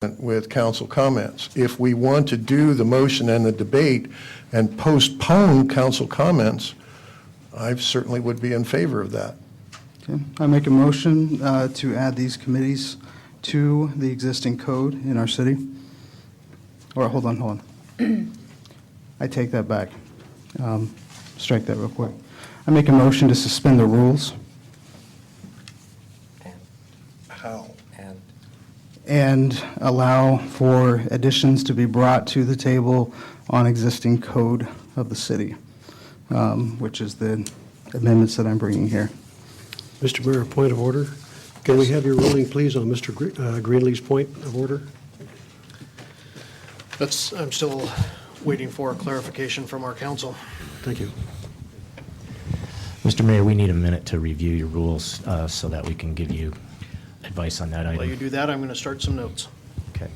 with council comments. If we want to do the motion and the debate and postpone council comments, I certainly would be in favor of that. Okay. I make a motion to add these committees to the existing code in our city. Or, hold on. I take that back. Strike that real quick. I make a motion to suspend the rules How? and allow for additions to be brought to the table on existing code of the city, which is the amendments that I'm bringing here. Mr. Mayor, point of order. Can we have your ruling, please, on Mr. Greenlee's point of order? I'm still waiting for clarification from our council. Thank you. Mr. Mayor, we need a minute to review your rules so that we can give you advice on that While you item. do that, I'm going to start some notes. Okay.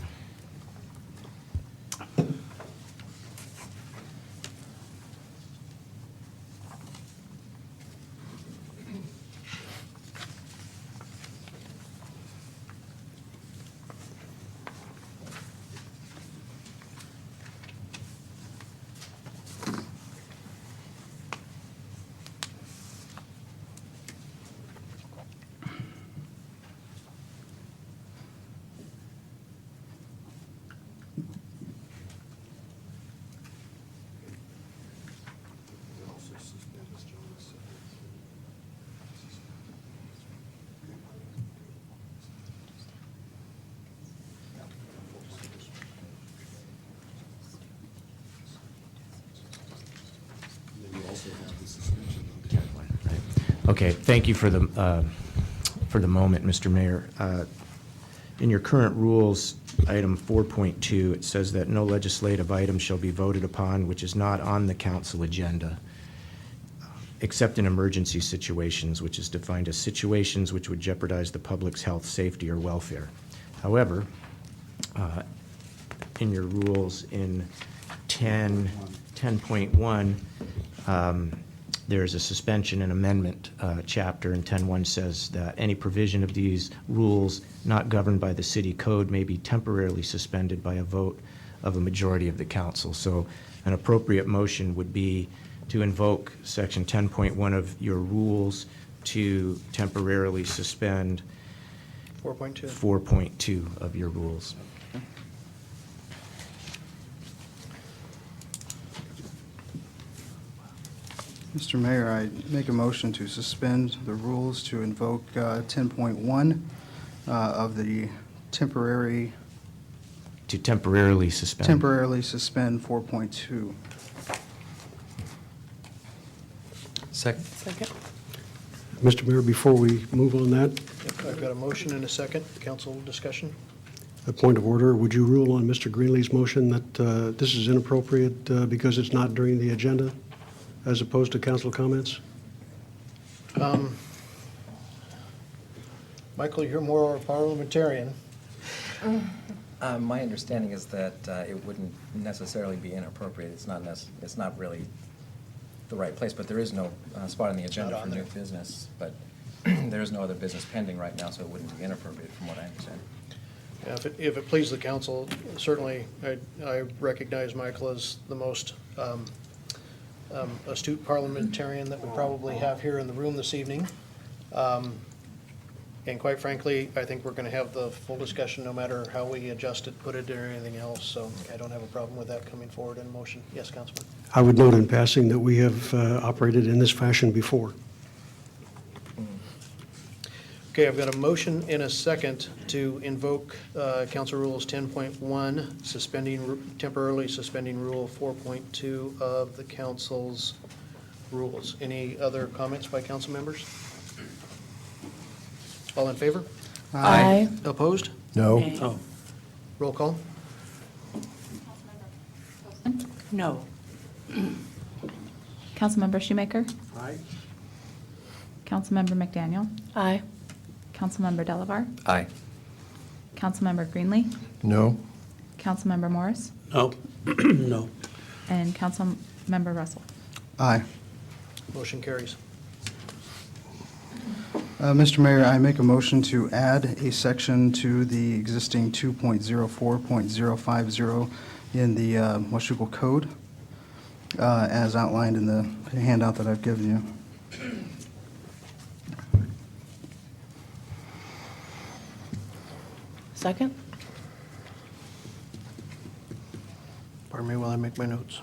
Okay, thank you for the moment, Mr. Mayor. In your current rules, item 4.2, it says that no legislative item shall be voted upon which is not on the council agenda, except in emergency situations, which is defined as situations which would jeopardize the public's health, safety, or welfare. However, in your rules in 10.1, there's a suspension and amendment chapter, and 10.1 says that any provision of these rules not governed by the city code may be temporarily suspended by a vote of a majority of the council. So an appropriate motion would be to invoke section 10.1 of your rules to temporarily suspend 4.2. 4.2 of your rules. Mr. Mayor, I make a motion to suspend the rules to invoke 10.1 of the temporarily suspend 4.2. Second. Mr. Mayor, before we move on that, I've got a motion and a second. Council discussion. a point of order. Would you rule on Mr. Greenlee's motion that this is inappropriate because it's not during the agenda, as opposed to council comments? Michael, you're more a parliamentarian. My understanding is that it wouldn't necessarily be inappropriate. It's not really the right place, but there is no spot on the agenda for new business. But there is no other business pending right now, so it wouldn't be inappropriate from what I understand. Yeah, if it pleases the council, certainly I recognize Michael as the most astute parliamentarian that we probably have here in the room this evening. And quite frankly, I think we're going to have the full discussion no matter how we adjust it, put it, or anything else. So I don't have a problem with that coming forward in motion. Yes, Councilman? I would note in passing that we have operated in this fashion before. Okay, I've got a motion and a second to invoke Council Rules 10.1, temporarily suspending Rule 4.2 of the council's rules. Any other comments by council members? All in favor? Aye. Opposed? No? Roll call. No. Councilmember Shoemaker? Aye. Councilmember McDaniel? Aye. Councilmember Delavar? Aye. Councilmember Greenlee? No? Councilmember Morris? No. No. And Councilmember Russell? Aye. Motion carries. Mr. Mayor, I make a motion to add a section to the existing 2.04.050 in the Washougal Code, as outlined in the handout that I've given you. Second? Pardon me while I make my notes.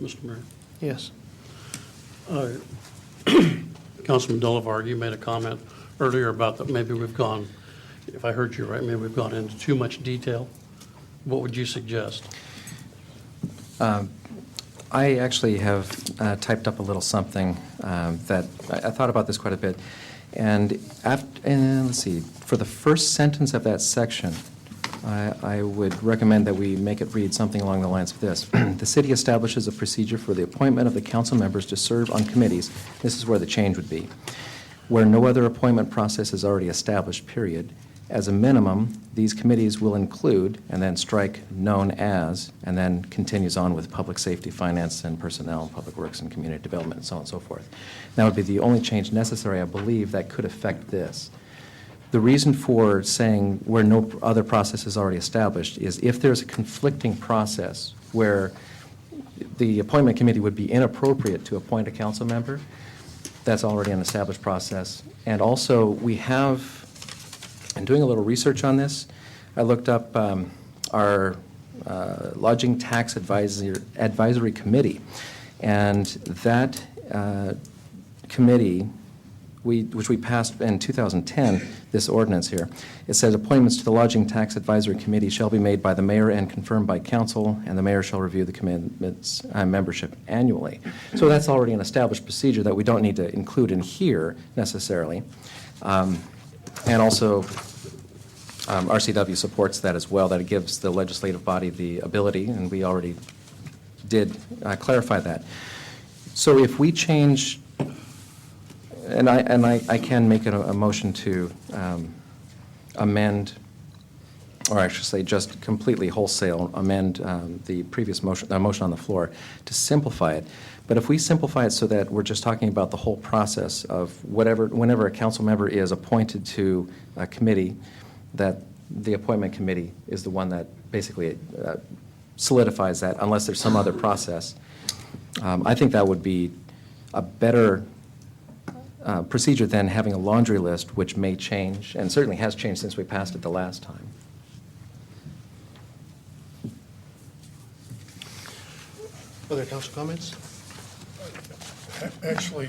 Mr. Mayor. Yes. Councilman Delavar, you made a comment earlier about that maybe we've gone, if I heard you right, maybe we've gone into too much detail. What would you suggest? I actually have typed up a little something that I thought about this quite a bit. And let's see, for the first sentence of that section, I would recommend that we make it read something along the lines of this. The city establishes a procedure for the appointment of the council members to serve on committees. This is where the change would be. Where no other appointment process is already established, period. As a minimum, these committees will include, and then strike known as, and then continues on with public safety, finance, and personnel, public works, and community development, and so on and so forth. That would be the only change necessary, I believe, that could affect this. The reason for saying where no other process is already established is if there's a conflicting process where the appointment committee would be inappropriate to appoint a council member, that's already an established process. And also, we have, in doing a little research on this, I looked up our Lodging Tax Advisory Committee, and that committee, which we passed in 2010, this ordinance here, it says appointments to the Lodging Tax Advisory Committee shall be made by the mayor and confirmed by council, and the mayor shall review the committee's membership annually. So that's already an established procedure that we don't need to include in here necessarily. And also, RCW supports that as well, that it gives the legislative body the ability, and we already did clarify that. So if we change, and I can make a motion to amend, or I should say just completely wholesale amend the previous motion, motion on the floor to simplify it. But if we simplify it so that we're just talking about the whole process of whenever a council member is appointed to a committee, that the appointment committee is the one that basically solidifies that unless there's some other process, I think that would be a better procedure than having a laundry list, which may change, and certainly has changed since we passed it the last time. Other council comments? Actually,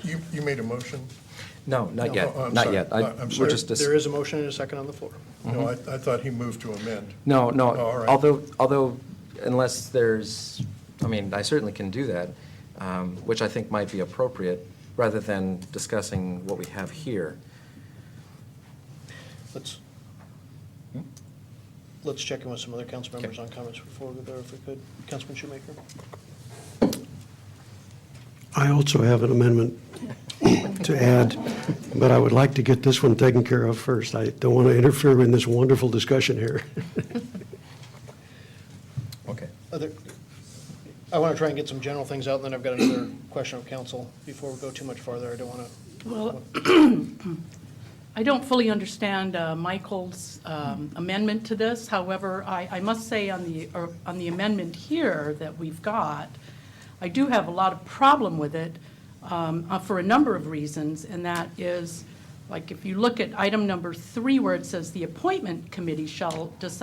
you made a motion? No, not No, yet, I'm not sorry. yet. I'm We're sorry. just There is a motion and a second on the floor. No, I thought he moved to amend. No, no. Oh, all right. Although, unless there's, I mean, I certainly can do that, which I think might be appropriate, rather than discussing what we have here. Let's check in with some other council members on comments before we go there, if we could. Councilman Shoemaker? I also have an amendment to add, but I would like to get this one taken care of first. I don't want to interfere in this wonderful discussion here. Okay. I want to try and get some general things out, and then I've got another question of council before we go too much farther. I don't want to. Well, I don't fully understand Michael's amendment to this. However, I must say on the amendment here that we've got, I do have a lot of problem with it for a number of reasons, and that is, like, if you look at item number 3 where it says the appointment committee shall decide